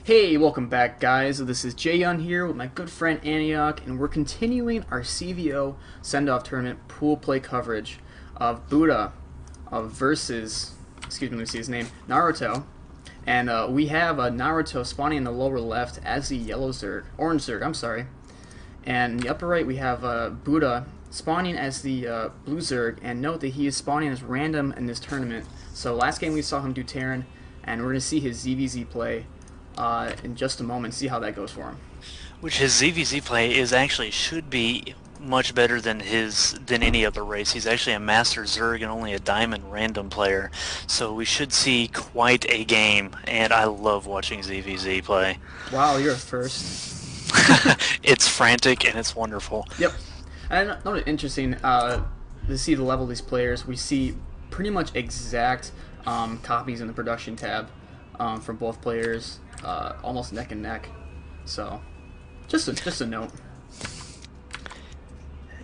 Hey, welcome back, guys. This is Jaehyun here with my good friend Antioch, and we're continuing our cVo send-off tournament pool play coverage of BuDDhA versus, excuse me, let me see his name, Naruto. And we have Naruto spawning in the lower left as the orange Zerg, I'm sorry. And in the upper right we have BuDDhA spawning as the blue Zerg, and note that he is spawning as random in this tournament. So last game we saw him do Terran, and we're going to see his ZVZ play in just a moment, see how that goes for him. Which his ZVZ play is actually should be much better than any other race. He's actually a Master Zerg and only a Diamond random player, so we should see quite a game. And I love watching ZVZ play. Wow, you're a first. It's frantic and it's wonderful. Yep, and note interesting to see the level of these players. We see pretty much exact copies in the production tab from both players. Almost neck and neck, so just a note.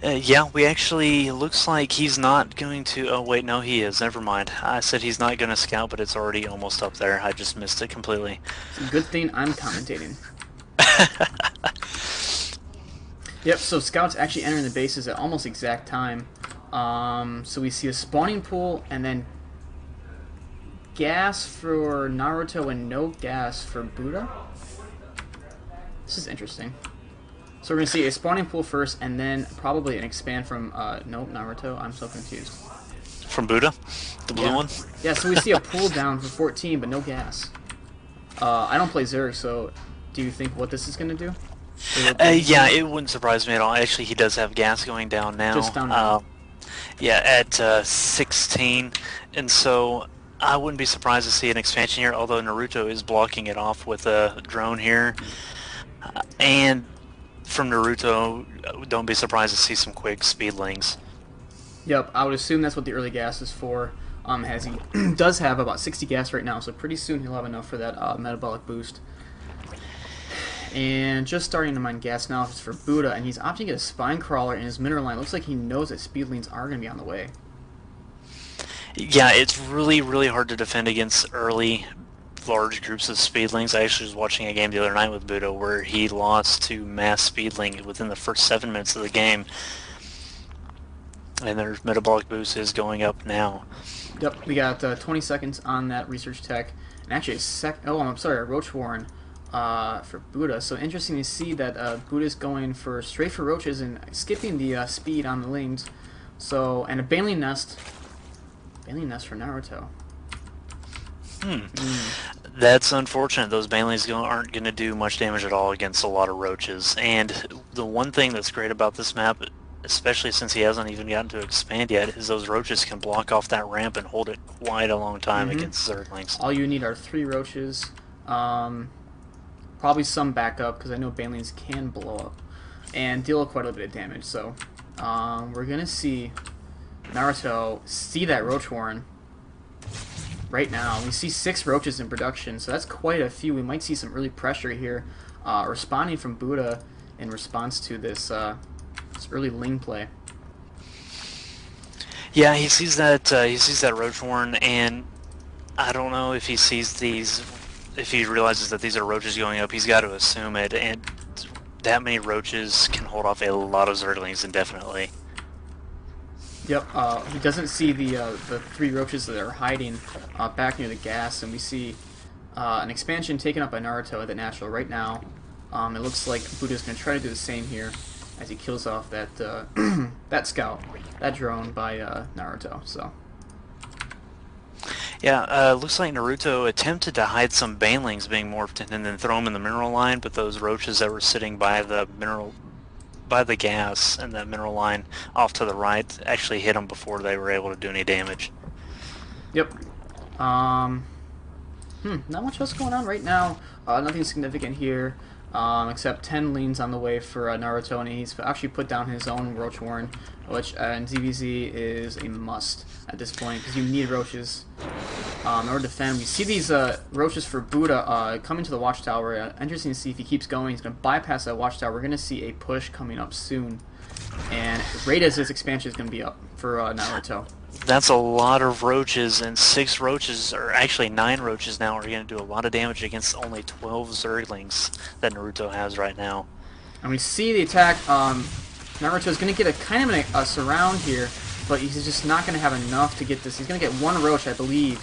Yeah, we actually looks like he's not going to. Oh wait, no, he is. Never mind. I said he's not going to scout, but it's already almost up there. I just missed it completely. It's a good thing I'm commentating. Yep. So scouts actually entering the bases at almost exact time. So we see a spawning pool and then gas for Naruto and no gas for BuDDhA. This is interesting. So we're going to see a spawning pool first and then probably an expand from, nope, Naruto. I'm so confused. From BuDDhA? The blue one? Yeah, so we see a pool down for 14 but no gas. I don't play Zerg, so do you think what this is going to do? Yeah, it wouldn't surprise me at all. Actually, he does have gas going down now. Just down now. Yeah, at 16, and so I wouldn't be surprised to see an expansion here, although Naruto is blocking it off with a drone here. And from Naruto, don't be surprised to see some quick speedlings. Yep, I would assume that's what the early gas is for, as he does have about 60 gas right now, so pretty soon he'll have enough for that metabolic boost. And just starting to mine gas now is for BuDDhA, and he's opting to get a spine crawler in his mineral line. Looks like he knows that speedlings are going to be on the way. Yeah, it's really, really hard to defend against early, large groups of speedlings. I actually was watching a game the other night with BuDDhA where he lost to mass speedling within the first 7 minutes of the game. And their metabolic boost is going up now. Yep, we got 20 seconds on that research tech. And actually a Roach Warren for BuDDhA. So interesting to see that BuDDha's going straight for roaches and skipping the speed on the lanes. So, and a Baneling Nest. Baneling Nest for Naruto. That's unfortunate. Those Banelings aren't going to do much damage at all against a lot of roaches. And the one thing that's great about this map, especially since he hasn't even gotten to expand yet, is those roaches can block off that ramp and hold it quite a long time against Zerglings. All you need are 3 roaches. Probably some backup, because I know Banelings can blow up and deal quite a bit of damage. So we're going to see Naruto see that Roach Warren right now. We see 6 roaches in production, so that's quite a few. We might see some early pressure here responding from BuDDhA in response to this early Ling play. Yeah, he sees that Roach Warren, and I don't know if he sees these, if he realizes that these are roaches going up. He's got to assume it, and that many roaches can hold off a lot of Zerglings indefinitely. Yep, he doesn't see the 3 roaches that are hiding back near the gas, and we see an expansion taken up by Naruto at the natural right now. It looks like BuDDha's going to try to do the same here as he kills off that that scout, that drone by Naruto. So. Yeah, looks like Naruto attempted to hide some Banelings being morphed and then throw them in the mineral line, but those roaches that were sitting by the gas and that mineral line off to the right actually hit them before they were able to do any damage. Yep. Not much else going on right now. Nothing significant here, except 10 leans on the way for Naruto, and he's actually put down his own Roach Warren, which in ZVZ is a must at this point, because you need roaches in order to defend. We see these roaches for BuDDhA coming to the watchtower. Interesting to see if he keeps going. He's going to bypass that watchtower. We're going to see a push coming up soon. And right as this expansion is going to be up for Naruto. That's a lot of roaches, and 6 roaches, or actually 9 roaches now, are going to do a lot of damage against only 12 Zerglings that Naruto has right now. And we see the attack. Naruto is going to get a kind of a surround here, but he's just not going to have enough to get this. He's going to get 1 roach, I believe.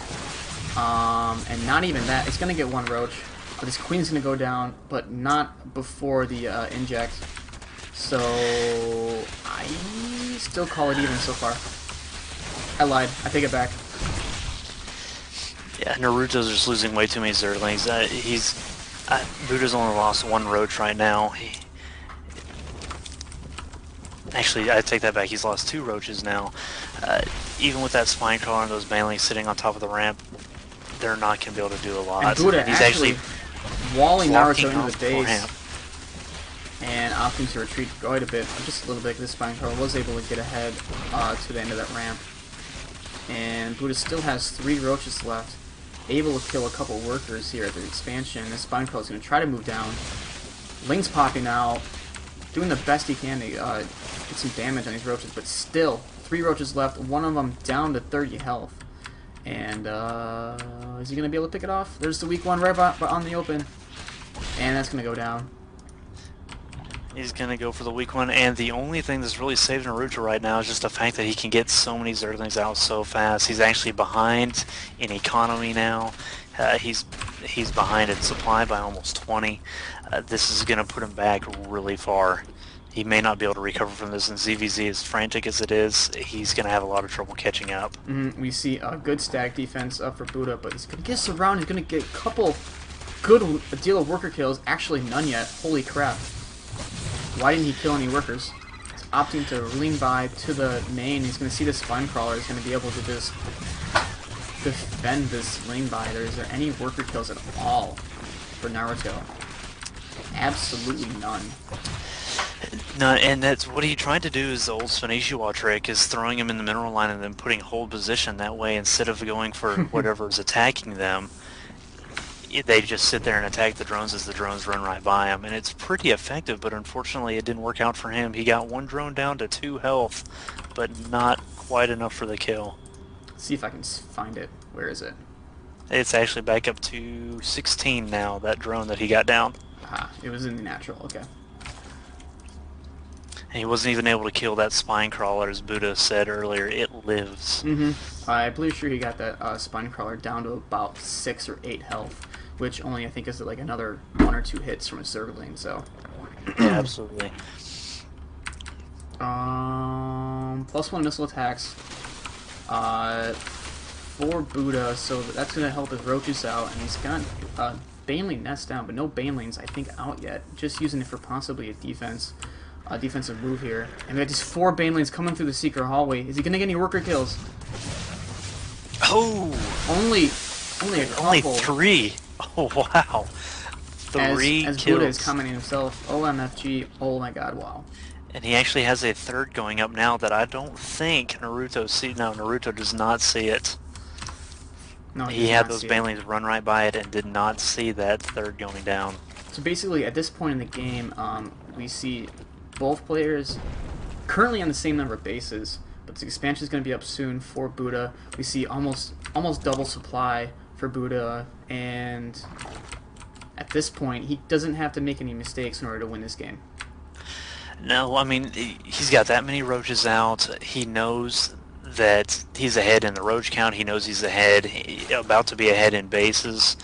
And not even that. He's going to get 1 roach. But this queen's going to go down, but not before the inject. So I still call it even so far. I lied. I take it back. Yeah, Naruto's just losing way too many Zerglings. BuDDhA's only lost 1 roach right now. Actually, I take that back. He's lost 2 roaches now. Even with that spine crawler and those banelings sitting on top of the ramp, they're not going to be able to do a lot. And BuDDhA He's actually walling Naruto into the base. Ramp. And opting to retreat quite a bit, just a little bit, because this spine crawler was able to get ahead to the end of that ramp. And BuDDhA still has 3 roaches left, able to kill a couple workers here at the expansion. This spine crawler is going to try to move down. Ling's popping out, doing the best he can to get some damage on these roaches, but still, 3 roaches left, one of them down to 30 health. And is he going to be able to pick it off? There's the weak one right on the open, and that's going to go down. He's going to go for the weak one, and the only thing that's really saving Naruto right now is just the fact that he can get so many Zerglings out so fast. He's actually behind in economy now. He's behind in supply by almost 20. This is going to put him back really far. He may not be able to recover from this, and ZVZ, as frantic as it is, he's going to have a lot of trouble catching up. We see a good stack defense up for BuDDhA, but he's going to get surrounded. He's going to get a couple good deal of worker kills. Actually, none yet. Holy crap. Why didn't he kill any workers? He's opting to lean by to the main. He's going to see the spine crawler. He's going to be able to just defend this lean by. Is there any worker kills at all for Naruto? Absolutely none. No, and that's what he tried to do is the old Spanishiwa trick, is throwing him in the mineral line and then putting hold position. That way, instead of going for whatever's attacking them, they just sit there and attack the drones as the drones run right by him, and it's pretty effective, but unfortunately it didn't work out for him. He got 1 drone down to 2 health, but not quite enough for the kill. Let's see if I can find it. Where is it? It's actually back up to 16 now, that drone that he got down. Ah, it was in the natural, okay. And he wasn't even able to kill that spine crawler, as BuDDhA said earlier. It lives. I'm pretty sure he got that spine crawler down to about 6 or 8 health, which only I think is like another 1 or 2 hits from a Zergling, so. Yeah, absolutely. +1 missile attacks for BuDDhA, so that's going to help his roaches out, and he's got Baneling nest down, but no Banelings I think out yet, just using it for possibly a defensive move here. And we got these 4 Banelings coming through the secret hallway. Is he going to get any worker kills? Oh! Only a couple. Only 3! Oh, wow. 3 as kills. BuDDhA is commenting himself, OMFG, oh my god, wow. And he actually has a 3rd going up now that I don't think Naruto sees. No, Naruto does not see it. No, he had those Banelings run right by it and did not see that 3rd going down. So basically, at this point in the game, we see both players currently on the same number of bases, but the expansion is going to be up soon for BuDDhA. We see almost double supply for BuDDhA, and at this point, he doesn't have to make any mistakes in order to win this game. No, I mean, he's got that many roaches out. He knows that he's ahead in the roach count. He knows he's ahead, about to be ahead in bases.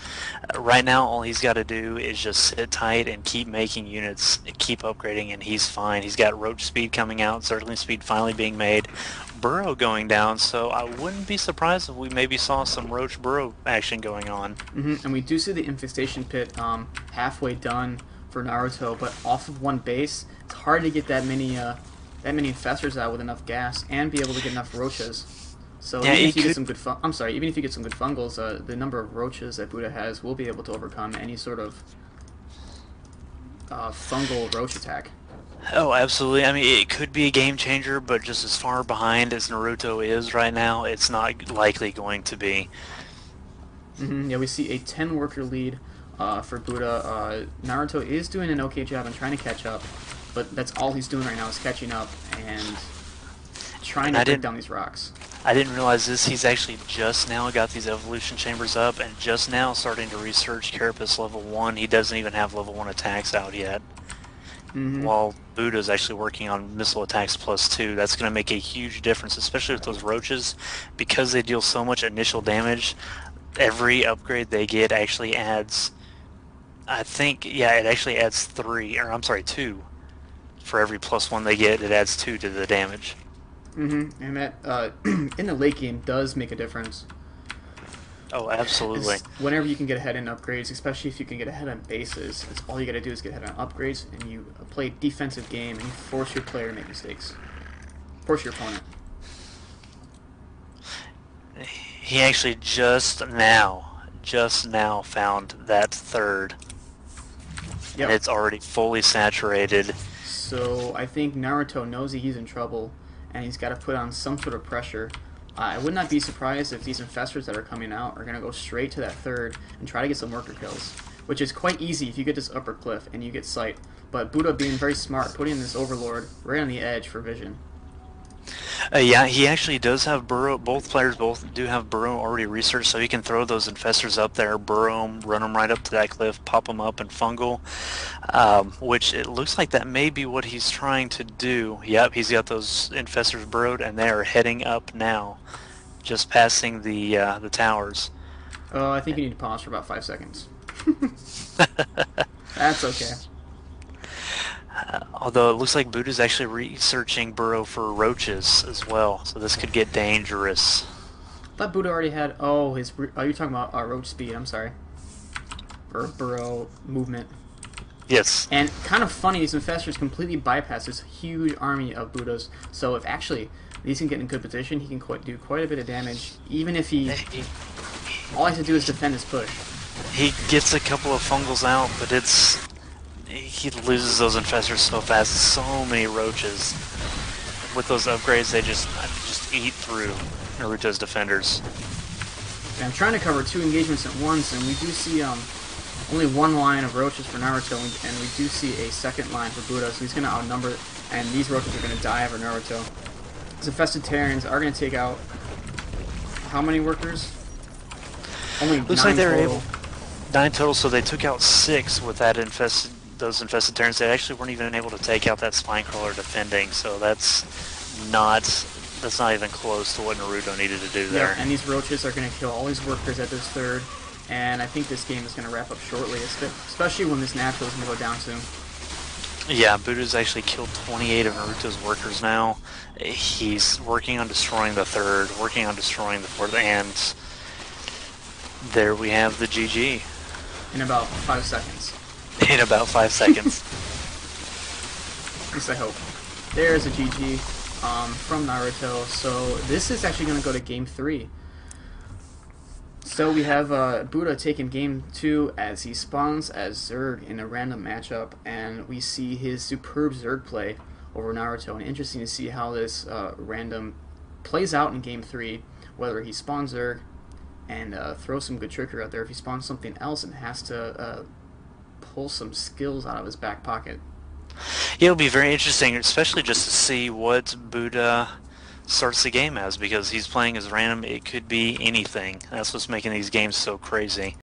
Right now, all he's got to do is just sit tight and keep making units, keep upgrading, and he's fine. He's got roach speed coming out, Zergling speed finally being made, burrow going down, so I wouldn't be surprised if we maybe saw some roach burrow action going on. And we do see the infestation pit halfway done for Naruto, but off of 1 base, it's hard to get that many infestors out with enough gas and be able to get enough roaches. So yeah, even if you get some good even if you get some good fungals, the number of roaches that BuDDhA has will be able to overcome any sort of fungal roach attack. Oh, absolutely. I mean, it could be a game changer, but just as far behind as Naruto is right now, it's not likely going to be. Yeah, we see a 10 worker lead for BuDDhA. Naruto is doing an okay job in trying to catch up, but that's all he's doing right now is catching up and trying to break down these rocks. I didn't realize this. He's actually just now got these evolution chambers up and just now starting to research Carapace level 1. He doesn't even have level 1 attacks out yet. While BuDDhA's actually working on missile attacks +2. That's going to make a huge difference, especially with those roaches, because they deal so much initial damage. Every upgrade they get actually adds, I think, yeah, it actually adds 2. For every +1 they get, it adds 2 to the damage. And that, in the late game, does make a difference. Oh, absolutely. Whenever you can get ahead in upgrades, especially if you can get ahead on bases, it's all you got to do is get ahead on upgrades, and you play a defensive game, and you force your player to make mistakes. Force your opponent. He actually just now found that third. Yep. And it's already fully saturated. So I think Naruto knows he's in trouble, and he's got to put on some sort of pressure. I would not be surprised if these infestors that are coming out are going to go straight to that third and try to get some worker kills, which is quite easy if you get this upper cliff and you get sight. But BuDDhA being very smart, putting this overlord right on the edge for vision. Yeah, he actually does have burrow. Both players do have burrow already researched, so he can throw those infestors up there, burrow them, run them right up to that cliff, pop them up, and fungal. Which it looks like that may be what he's trying to do. Yep, he's got those infestors burrowed, and they are heading up now, just passing the towers. Oh, I think you need to pause for about 5 seconds. That's okay. Although it looks like BuDDhA's actually researching burrow for roaches as well, so this could get dangerous. I thought BuDDhA already had. Oh, you're talking about roach speed. I'm sorry. Or burrow movement. Yes. And kind of funny, these infestors completely bypass this huge army of BuDDhA's. So if actually these can get in good position, he can do quite a bit of damage. Even if all he has to do is defend his push. He gets a couple of fungals out, but he loses those infestors so fast. So many roaches. With those upgrades, they just eat through Naruto's defenders. And I'm trying to cover 2 engagements at once, and we do see only 1 line of roaches for Naruto, and we do see a second line for BuDDhA, so he's going to outnumber, and these roaches are going to die for Naruto. These infested Terrans are going to take out how many workers? Only Looks 9 like they're total. able 9 total, so they took out 6 with that those infested Terrans. They actually weren't even able to take out that spine crawler defending, so that's not even close to what Naruto needed to do there. Yeah, and these roaches are going to kill all these workers at this third, and I think this game is going to wrap up shortly, especially when this natural is going to go down soon. Yeah, BuDDhA's actually killed 28 of Naruto's workers now. He's working on destroying the third, working on destroying the fourth, and there we have the GG. In about 5 seconds. In about 5 seconds. At least I hope. There's a GG from Naruto. So this is actually going to go to Game 3. So we have BuDDhA taking Game 2 as he spawns as Zerg in a random matchup, and we see his superb Zerg play over Naruto. And interesting to see how this random plays out in Game 3, whether he spawns Zerg and throws some good trickery out there, if he spawns something else and has to pull some skills out of his back pocket. Yeah, it'll be very interesting, especially just to see what BuDDhA starts the game as, because he's playing as random. It could be anything. That's what's making these games so crazy.